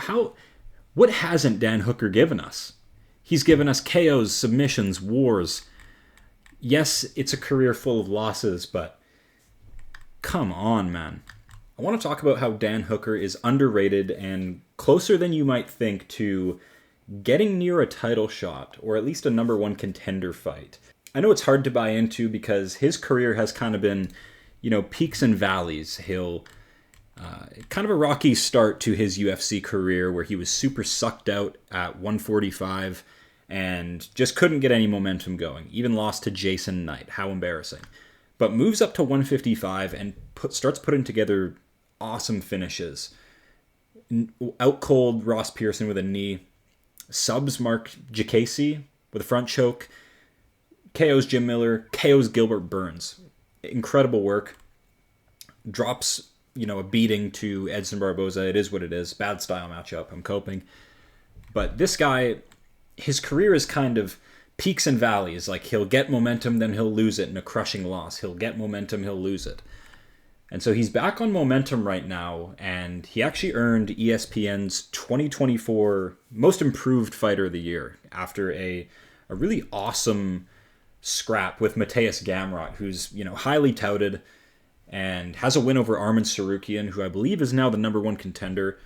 How, what hasn't Dan Hooker given us? He's given us KOs, submissions, wars. Yes, it's a career full of losses, but come on, man. I want to talk about how Dan Hooker is underrated and closer than you might think to getting near a title shot, or at least a number one contender fight. I know it's hard to buy into because his career has kind of been, peaks and valleys. He'll kind of a rocky start to his UFC career where he was super sucked out at 145 and just couldn't get any momentum going. Even lost to Jason Knight. How embarrassing. But moves up to 155 and starts putting together awesome finishes. Out cold Ross Pearson with a knee. Subs Mark Jacasey with a front choke. KOs Jim Miller. KOs Gilbert Burns. Incredible work. Drops, a beating to Edson Barboza. It is what it is. Bad style matchup. I'm coping. But this guy, his career is kind of peaks and valleys. Like, he'll get momentum, then he'll lose it in a crushing loss. He'll get momentum, he'll lose it. And so he's back on momentum right now, and he actually earned ESPN's 2024 Most Improved Fighter of the Year after a really awesome scrap with Mateusz Gamrot, who's, highly touted and has a win over Arman Tsarukyan, who I believe is now the number one contender.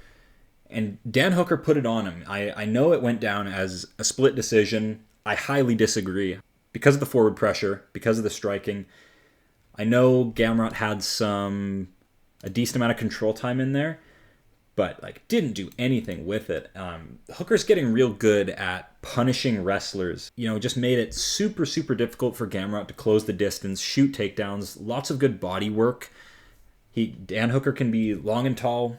And Dan Hooker put it on him. I know it went down as a split decision. I highly disagree. Because of the forward pressure, because of the striking. I know Gamrot had a decent amount of control time in there, but didn't do anything with it. Hooker's getting real good at punishing wrestlers. Just made it super, super difficult for Gamrot to close the distance, shoot takedowns, lots of good body work. Dan Hooker can be long and tall,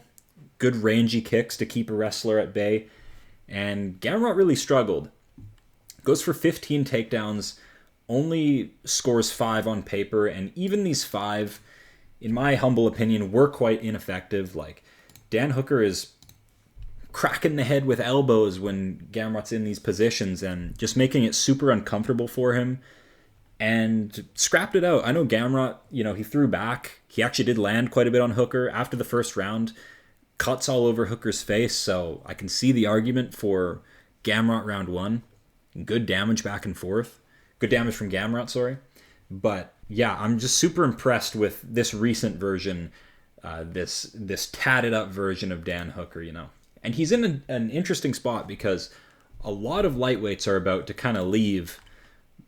good rangy kicks to keep a wrestler at bay, and Gamrot really struggled. Goes for 15 takedowns, only scores 5 on paper, and even these 5, in my humble opinion, were quite ineffective. Dan Hooker is cracking the head with elbows when Gamrot's in these positions and just making it super uncomfortable for him, and scrapped it out. I know Gamrot, he threw back. He actually did land quite a bit on Hooker after the first round. Cuts all over Hooker's face, so I can see the argument for Gamrot round 1. Good damage back and forth. Good damage from Gamrot, sorry. But yeah, I'm just super impressed with this recent version, this tatted up version of Dan Hooker, And he's in an interesting spot because a lot of lightweights are about to kind of leave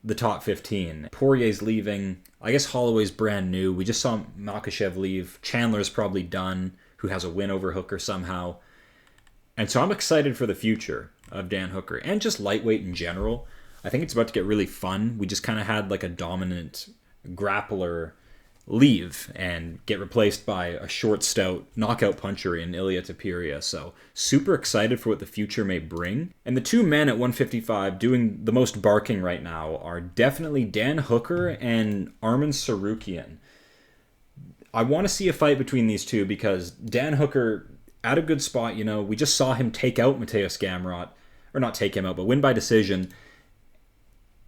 the top 15. Poirier's leaving. I guess Holloway's brand new. We just saw Makhachev leave. Chandler's probably done, who has a win over Hooker somehow. And so I'm excited for the future of Dan Hooker and just lightweight in general. I think it's about to get really fun. We just kind of had a dominant grappler leave and get replaced by a short, stout knockout puncher in Ilia Topuria. So super excited for what the future may bring. And the two men at 155 doing the most barking right now are definitely Dan Hooker and Arman Tsarukyan. I want to see a fight between these two because Dan Hooker at a good spot, we just saw him take out Mateusz Gamrot, or not take him out, but win by decision.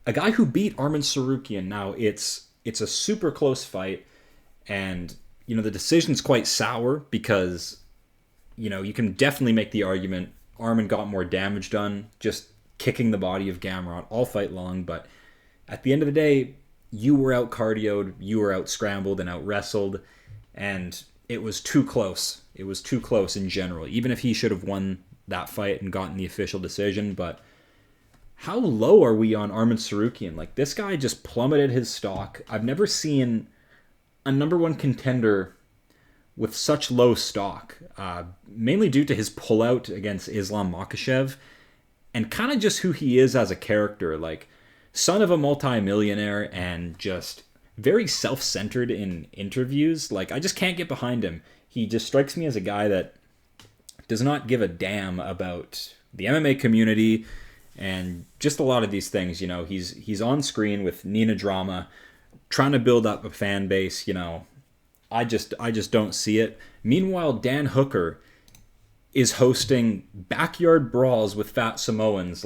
A guy who beat Arman Tsarukyan. Now, it's a super close fight, and, the decision's quite sour because, you can definitely make the argument Arman got more damage done just kicking the body of Gamrot all fight long, but at the end of the day, you were out cardioed, you were out scrambled and out wrestled, and it was too close. It was too close in general, even if he should have won that fight and gotten the official decision. But how low are we on Arman Tsarukyan? This guy just plummeted his stock. I've never seen a number one contender with such low stock, mainly due to his pullout against Islam Makhachev and kind of just who he is as a character. Son of a multi-millionaire and just very self-centered in interviews. I just can't get behind him. He just strikes me as a guy that does not give a damn about the MMA community and just a lot of these things. He's on screen with Nina Drama, trying to build up a fan base. I just don't see it. Meanwhile, Dan Hooker is hosting backyard brawls with fat Samoans.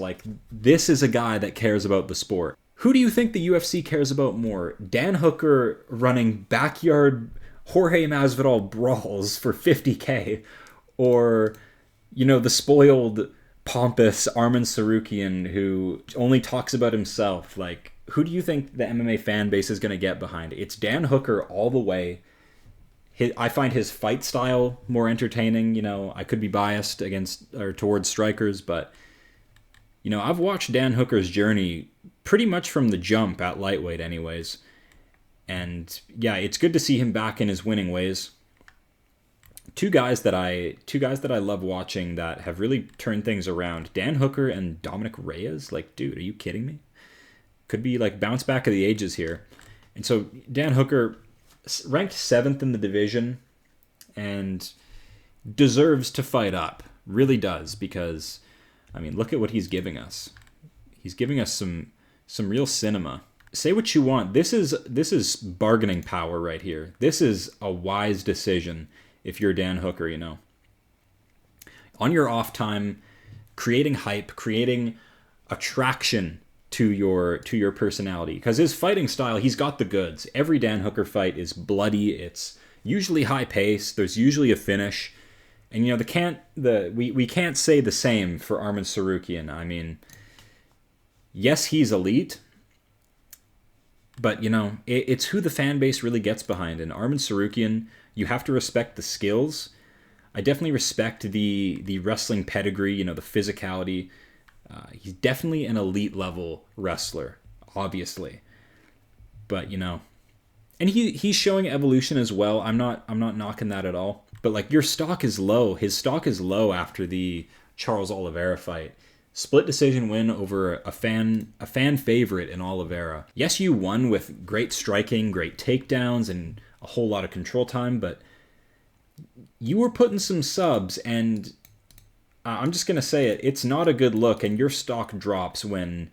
This is a guy that cares about the sport. Who do you think the UFC cares about more? Dan Hooker running backyard Jorge Masvidal brawls for $50K, or The spoiled, pompous Arman Tsarukyan who only talks about himself. Like, who do you think the MMA fan base is going to get behind? It's Dan Hooker all the way. I find his fight style more entertaining. I could be biased against or towards strikers, but I've watched Dan Hooker's journey pretty much from the jump at lightweight, anyways. And yeah, it's good to see him back in his winning ways. Two guys that I love watching that have really turned things around. Dan Hooker and Dominic Reyes. Like, dude, are you kidding me? Could be like bounce back of the ages here. And so Dan Hooker ranked 7th in the division and deserves to fight up. Really does, because look at what he's giving us. He's giving us some real cinema. Say what you want. This is bargaining power right here. This is a wise decision if you're Dan Hooker, On your off time, creating hype, creating attraction to your personality. Because his fighting style, he's got the goods. Every Dan Hooker fight is bloody. It's usually high pace. There's usually a finish. And we can't say the same for Arman Tsarukyan. Yes, he's elite, but it's who the fan base really gets behind. And Arman Tsarukyan, you have to respect the skills. I definitely respect the wrestling pedigree, the physicality. He's definitely an elite level wrestler, obviously. But and he's showing evolution as well. I'm not knocking that at all. But like, your stock is low. His stock is low after the Charles Oliveira fight. Split decision win over a fan favorite in Oliveira. Yes, you won with great striking, great takedowns, and a whole lot of control time, but you were putting some subs, and I'm just going to say it. It's not a good look, and your stock drops when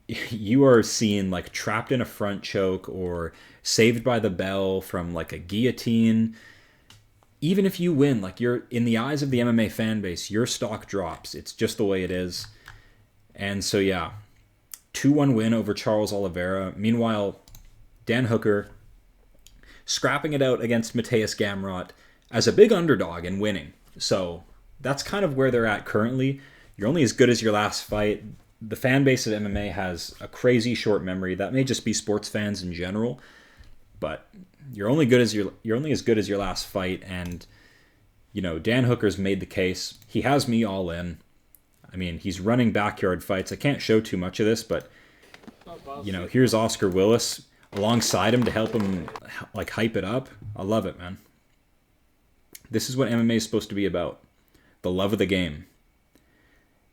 you are seen like trapped in a front choke or saved by the bell from like a guillotine. Even if you win, like, you're in the eyes of the MMA fan base, your stock drops. It's just the way it is. And so, yeah, 2-1 win over Charles Oliveira. Meanwhile, Dan Hooker scrapping it out against Mateusz Gamrot as a big underdog and winning. So that's kind of where they're at currently. You're only as good as your last fight. The fan base of MMA has a crazy short memory. That may just be sports fans in general, but you're only as good as your last fight. And Dan Hooker's made the case. He has me all in. He's running backyard fights. I can't show too much of this, but here's Oscar Willis alongside him to help him like hype it up. I love it, man. This is what MMA is supposed to be about. The love of the game.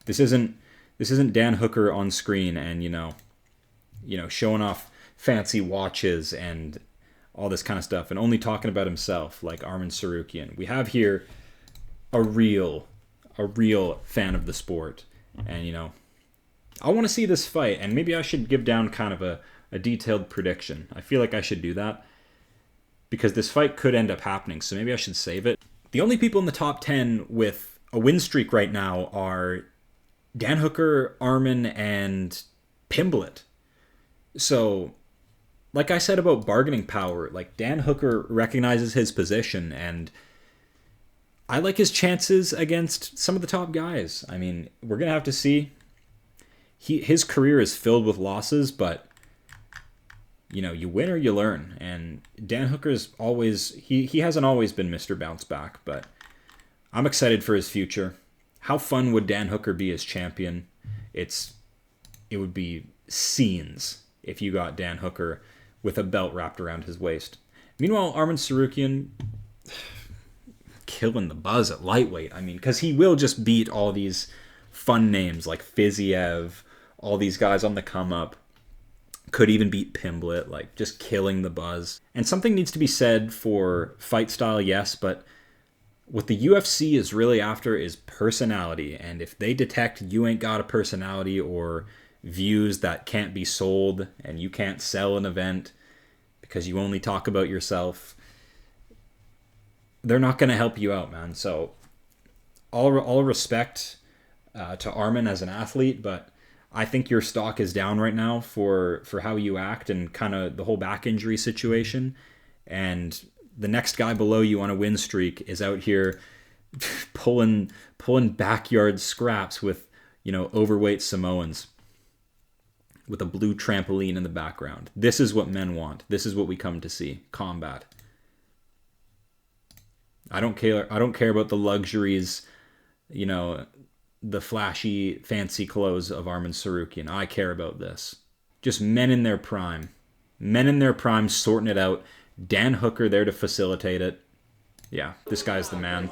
This isn't Dan Hooker on screen and showing off fancy watches and all this kind of stuff and only talking about himself like Arman Tsarukyan. We have here a real fan of the sport. And I want to see this fight, and maybe I should give down kind of a detailed prediction. I feel like I should do that because this fight could end up happening, so maybe I should save it. The only people in the top 10 with a win streak right now are Dan Hooker, Arman, and Pimblett. So, like I said about bargaining power, like, Dan Hooker recognizes his position, and I like his chances against some of the top guys. We're going to have to see. His career is filled with losses, but you win or you learn. And Dan Hooker's always, he hasn't always been Mr. Bounce Back, but I'm excited for his future. How fun would Dan Hooker be as champion? It would be scenes if you got Dan Hooker with a belt wrapped around his waist. Meanwhile, Arman Tsarukyan killing the buzz at lightweight. Because he will just beat all these fun names like Fiziev, all these guys on the come up. Could even beat Pimblett, like just killing the buzz. And something needs to be said for fight style, yes, but what the UFC is really after is personality. And if they detect you ain't got a personality or views that can't be sold and you can't sell an event because you only talk about yourself, they're not going to help you out, man. So all respect to Arman as an athlete, but I think your stock is down right now for how you act and kind of the whole back injury situation. And the next guy below you on a win streak is out here pulling backyard scraps with, you know, overweight Samoans with a blue trampoline in the background. This is what men want. This is what we come to see. Combat. I don't care about the luxuries, you know, the flashy, fancy clothes of Arman Tsarukyan. I care about this. Just men in their prime. Men in their prime sorting it out. Dan Hooker there to facilitate it. Yeah, this guy's the man.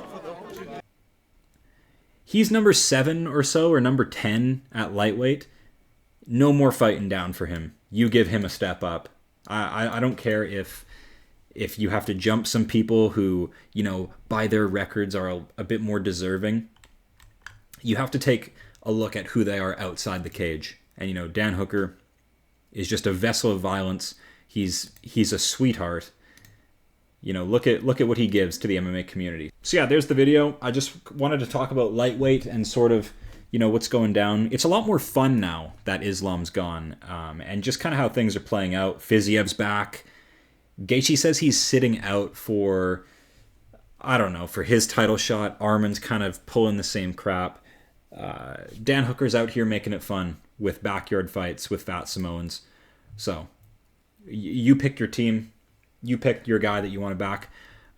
He's number 7 or so, or number 10 at lightweight. No more fighting down for him. You give him a step up. I don't care if you have to jump some people who, you know, by their records are a bit more deserving. You have to take a look at who they are outside the cage. And, you know, Dan Hooker is just a vessel of violence. He's a sweetheart. You know, look at what he gives to the MMA community. So yeah, there's the video. I just wanted to talk about lightweight and sort of, you know, what's going down. It's a lot more fun now that Islam's gone, and just kind of how things are playing out. Fiziev's back. Gaethje says he's sitting out for, I don't know, for his title shot. Arman's kind of pulling the same crap. Dan Hooker's out here making it fun with backyard fights with fat Samoans. So you pick your team. You pick your guy that you want to back.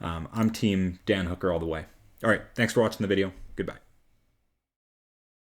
I'm team Dan Hooker all the way. All right, thanks for watching the video. Goodbye.